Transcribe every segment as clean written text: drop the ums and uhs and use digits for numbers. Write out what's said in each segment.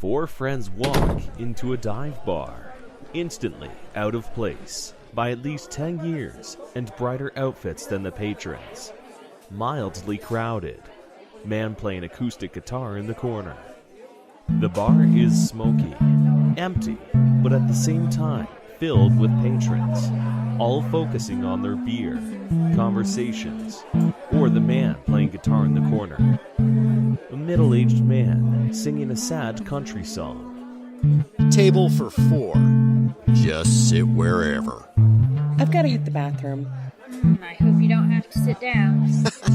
Four friends walk into a dive bar, instantly out of place by at least 10 years and brighter outfits than the patrons. Mildly crowded. Man playing acoustic guitar in the corner. The bar is smoky, empty, but at the same time filled with patrons, all focusing on their beer, conversations, or the man playing guitar in the corner. A middle-aged man singing a sad country song. Table for 4. Just sit wherever. I've got to hit the bathroom. I hope you don't have to sit down.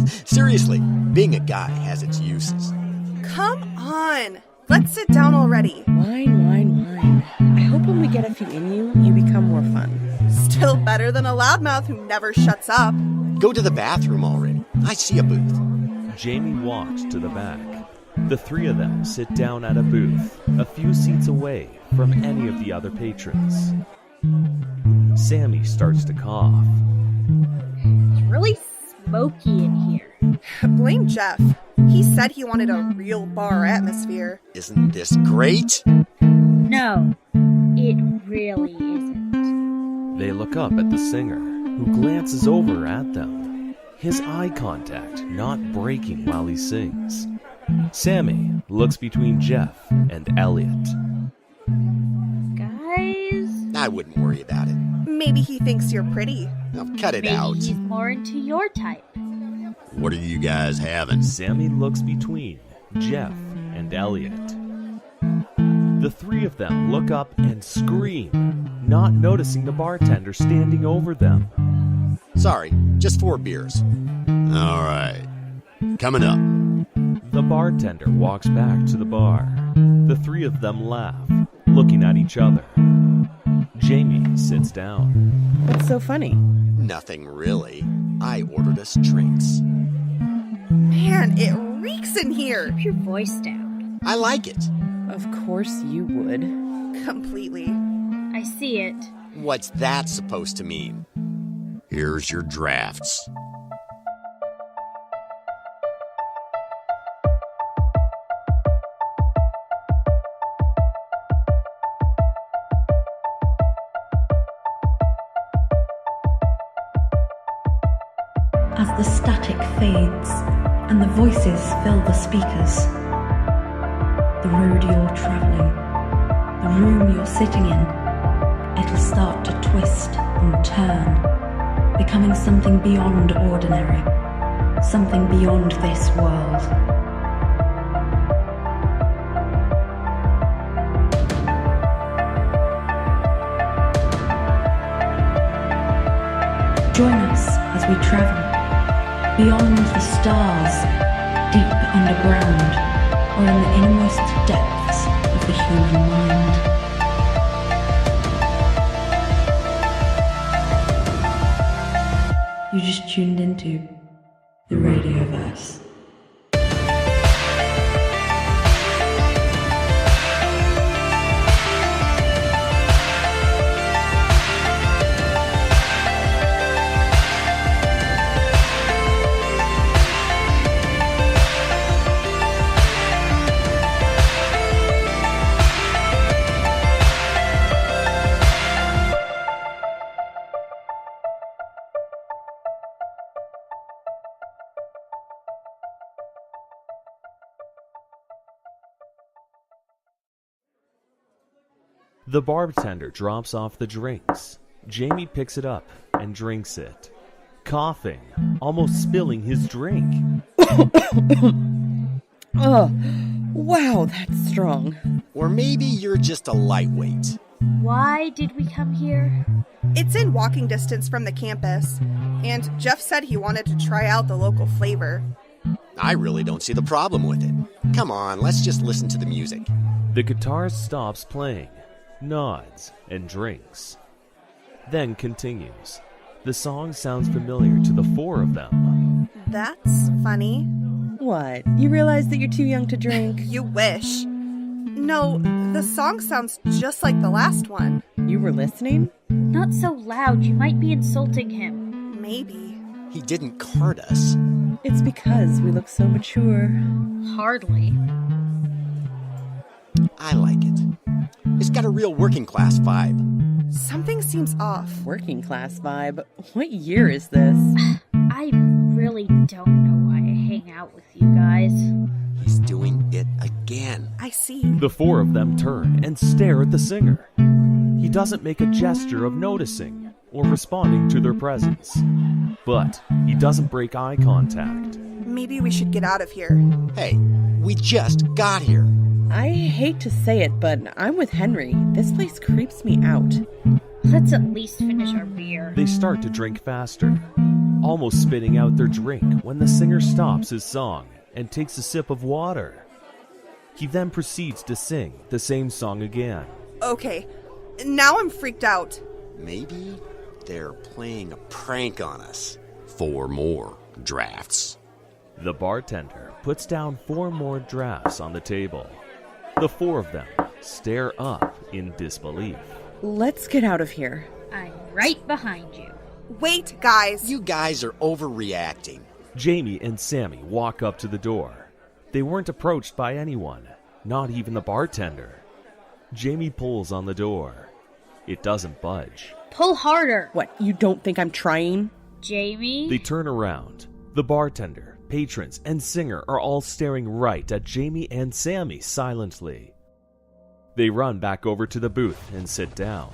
Seriously, being a guy has its uses. Come on! Let's sit down already. Wine. I hope when we get a few in you, you become more fun. Still better than a loudmouth who never shuts up. Go to the bathroom already. I see a booth. Jamie walks to the back. The three of them sit down at a booth, a few seats away from any of the other patrons. Sammy starts to cough. It's really smoky in here. Blame Jeff. He said he wanted a real bar atmosphere. Isn't this great? No, it really isn't. They look up at the singer, who glances over at them, his eye contact not breaking while he sings. Sammy looks between Jeff and Elliot. Guys? I wouldn't worry about it. Maybe he thinks you're pretty. Now cut it Maybe out. he's more into your type. What are you guys having? Sammy looks between Jeff and Elliot. The three of them look up and scream, not noticing the bartender standing over them. Sorry, just 4 beers. All right. Coming up. The bartender walks back to the bar. The three of them laugh, looking at each other. Jamie sits down. What's so funny? Nothing really. I ordered us drinks. Man, it reeks in here. Keep your voice down. I like it. Of course you would. Completely. I see it. What's that supposed to mean? Here's your drafts. As the static fades and the voices fill the speakers, the road you're traveling, the room you're sitting in, it'll start to twist and turn, becoming something beyond ordinary, something beyond this world. Join us as we travel beyond the stars, deep underground, or in the innermost depths of the human mind. You just tuned into the Radioverse. The bartender drops off the drinks. Jamie picks it up and drinks it, coughing, almost spilling his drink. Oh, wow, that's strong. Or maybe you're just a lightweight. Why did we come here? It's in walking distance from the campus, and Jeff said he wanted to try out the local flavor. I really don't see the problem with it. Come on, let's just listen to the music. The guitarist stops playing, nods, and drinks. Then continues. The song sounds familiar to the four of them. That's funny. What? You realize that you're too young to drink? You wish. No, the song sounds just like the last one. You were listening? Not so loud, you might be insulting him. Maybe. He didn't card us. It's because we look so mature. Hardly. I like it. It's got a real working class vibe. Something seems off. Working class vibe. What year is this? I really don't know why I hang out with you guys. He's doing it again. I see. The four of them turn and stare at the singer. He doesn't make a gesture of noticing or responding to their presence, but he doesn't break eye contact. Maybe we should get out of here. Hey, we just got here. I hate to say it, but I'm with Henry. This place creeps me out. Let's at least finish our beer. They start to drink faster, almost spitting out their drink when the singer stops his song and takes a sip of water. He then proceeds to sing the same song again. Okay, now I'm freaked out. Maybe they're playing a prank on us. 4 more drafts. The bartender puts down 4 more drafts on the table. The 4 of them stare up in disbelief. Let's get out of here. I'm right behind you. Wait, guys. You guys are overreacting. Jamie and Sammy walk up to the door. They weren't approached by anyone, not even the bartender. Jamie pulls on the door. It doesn't budge. Pull harder. What, you don't think I'm trying? Jamie? They turn around. The bartender, patrons, and singer are all staring right at Jamie and Sammy silently. They run back over to the booth and sit down.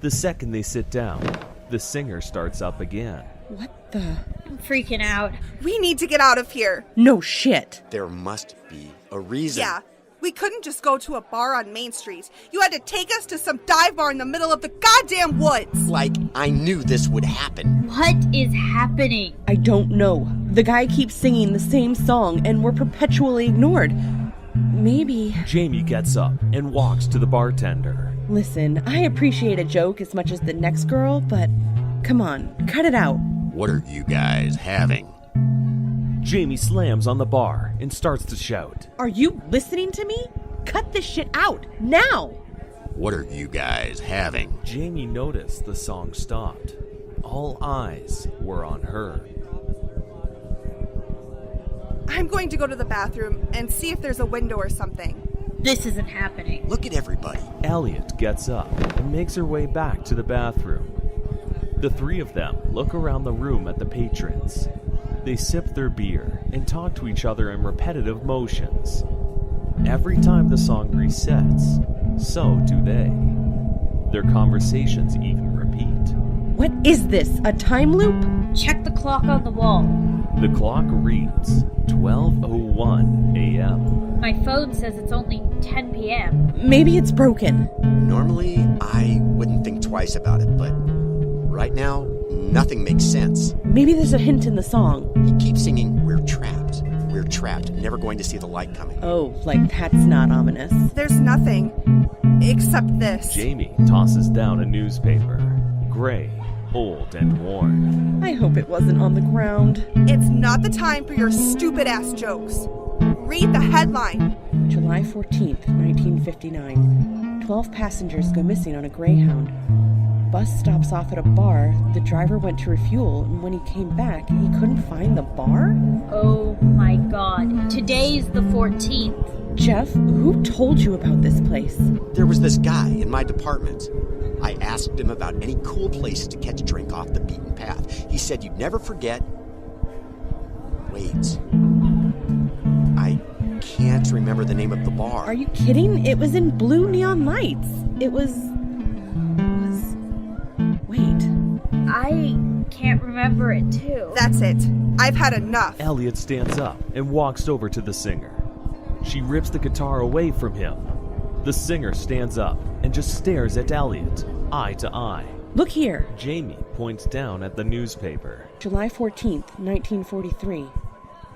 The second they sit down, the singer starts up again. What the? I'm freaking out. We need to get out of here. No shit. There must be a reason. Yeah, we couldn't just go to a bar on Main Street. You had to take us to some dive bar in the middle of the goddamn woods. Like I knew this would happen. What is happening? I don't know. The guy keeps singing the same song and we're perpetually ignored. Maybe... Jamie gets up and walks to the bartender. Listen, I appreciate a joke as much as the next girl, but come on, cut it out. What are you guys having? Jamie slams on the bar and starts to shout. Are you listening to me? Cut this shit out, now! What are you guys having? Jamie noticed the song stopped. All eyes were on her. I'm going to go to the bathroom and see if there's a window or something. This isn't happening. Look at everybody. Elliot gets up and makes her way back to the bathroom. The 3 of them look around the room at the patrons. They sip their beer and talk to each other in repetitive motions. Every time the song resets, so do they. Their conversations even repeat. What is this, a time loop? Check the clock on the wall. The clock reads 12:01 a.m. My phone says it's only 10 p.m. Maybe it's broken. Normally, I wouldn't think twice about it, but right now, nothing makes sense. Maybe there's a hint in the song. He keeps singing, "We're trapped. We're trapped, never going to see the light coming." Oh, like that's not ominous. There's nothing except this. Jamie tosses down a newspaper. Gray, old, and worn. I hope it wasn't on the ground. It's not the time for your stupid-ass jokes. Read the headline. July 14th, 1959. 12 passengers go missing on a Greyhound. Bus stops off at a bar. The driver went to refuel, and when he came back, he couldn't find the bar? Oh my god. Today's the 14th. Jeff, who told you about this place? There was this guy in my department. I asked him about any cool places to catch a drink off the beaten path. He said you'd never forget... Wait. I can't remember the name of the bar. Are you kidding? It was in blue neon lights. It was... Wait. I can't remember it too. That's it. I've had enough. Elliot stands up and walks over to the singer. She rips the guitar away from him. The singer stands up and just stares at Elliot, eye to eye. Look here. Jamie points down at the newspaper. July 14th, 1943.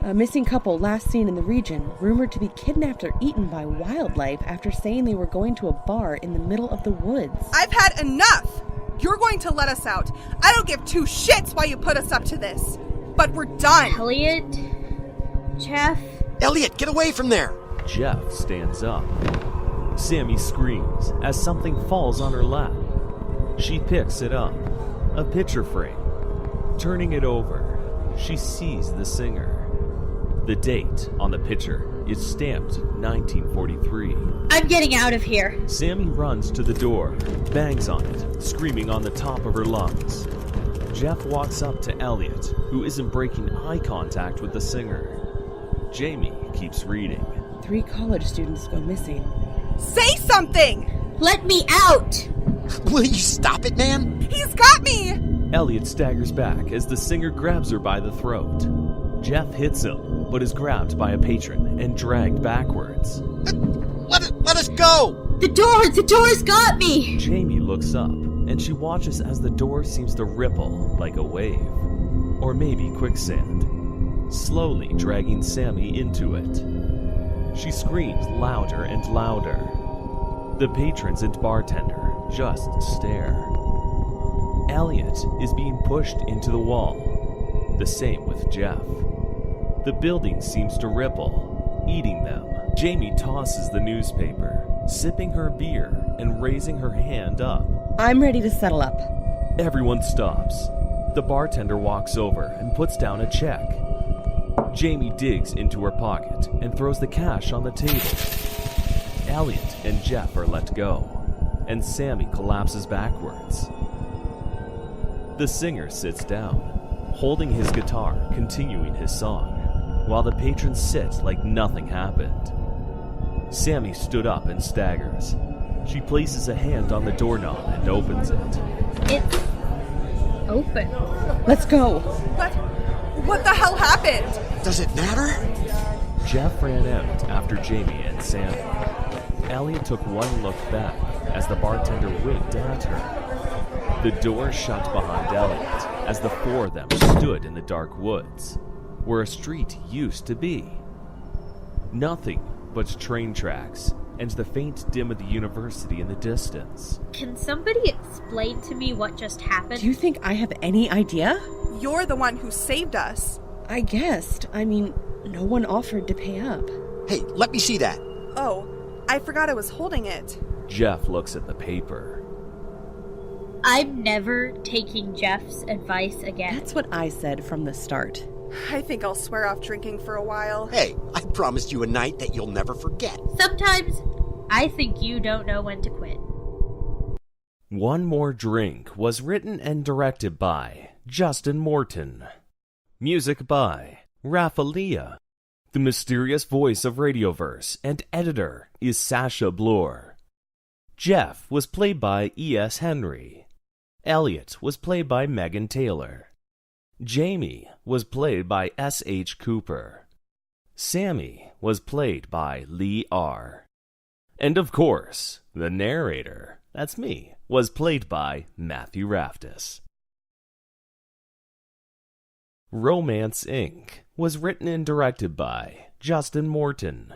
A missing couple last seen in the region, rumored to be kidnapped or eaten by wildlife after saying they were going to a bar in the middle of the woods. I've had enough. You're going to let us out. I don't give 2 shits why you put us up to this. But we're done. Elliot? Jeff? Elliot, get away from there! Jeff stands up. Sammy screams as something falls on her lap. She picks it up, a picture frame. Turning it over, she sees the singer. The date on the picture is stamped 1943. I'm getting out of here. Sammy runs to the door, bangs on it, screaming on the top of her lungs. Jeff walks up to Elliot, who isn't breaking eye contact with the singer. Jamie keeps reading. 3 college students go missing. Say something! Let me out! Will you stop it, man? He's got me! Elliot staggers back as the singer grabs her by the throat. Jeff hits him, but is grabbed by a patron and dragged backwards. Let us go! The door's got me! Jamie looks up, and she watches as the door seems to ripple like a wave. Or maybe quicksand, slowly dragging Sammy into it. She screams louder and louder. The patrons and bartender just stare. Elliot is being pushed into the wall. The same with Jeff. The building seems to ripple, eating them. Jamie tosses the newspaper, sipping her beer and raising her hand up. I'm ready to settle up. Everyone stops. The bartender walks over and puts down a check. Jamie digs into her pocket and throws the cash on the table. Elliot and Jeff are let go, and Sammy collapses backwards. The singer sits down, holding his guitar, continuing his song, while the patrons sit like nothing happened. Sammy stood up and staggers. She places a hand on the doorknob and opens it. It's open. Let's go. What the hell happened? Does it matter? Jeff ran out after Jamie and Sammy. Elliot took one look back as the bartender winked at her. The door shut behind Elliot as the 4 of them stood in the dark woods, where a street used to be. Nothing but train tracks and the faint dim of the university in the distance. Can somebody explain to me what just happened? Do you think I have any idea? You're the one who saved us. I guessed. I mean, no one offered to pay up. Hey, let me see that. Oh, I forgot I was holding it. Jeff looks at the paper. I'm never taking Jeff's advice again. That's what I said from the start. I think I'll swear off drinking for a while. Hey, I promised you a night that you'll never forget. Sometimes I think you don't know when to quit. One More Drink was written and directed by Justin Morton. Music by Raphaelia. The mysterious voice of Radioverse and editor is Sasha Bloor. Jeff was played by E.S. Henry. Elliot was played by Megan Taylor. Jamie was played by S.H. Cooper. Sammy was played by Lee R. And of course, the narrator, that's me, was played by Matthew Raftis. Romance, Inc. was written and directed by Justin Morton.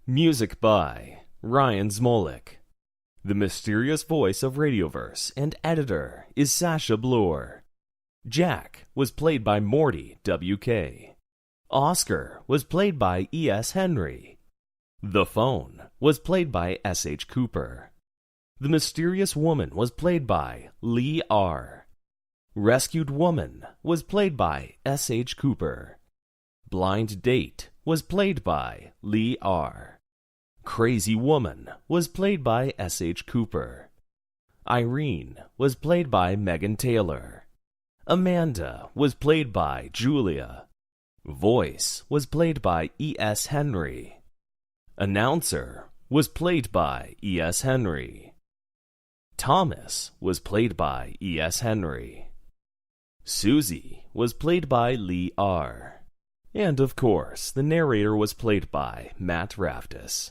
Music by Ryan Zmolik. The mysterious voice of Radioverse and editor is Sasha Bloor. Jack was played by Morty W.K. Oscar was played by E.S. Henry. The Phone was played by S.H. Cooper. The Mysterious Woman was played by Lee R. Rescued Woman was played by S.H. Cooper. Blind Date was played by Lee R. Crazy Woman was played by S.H. Cooper. Irene was played by Megan Taylor. Amanda was played by Julia. Voice was played by E.S. Henry. Announcer was played by E.S. Henry. Thomas was played by E.S. Henry. Susie was played by Lee R. And of course, the narrator was played by Matt Raftis.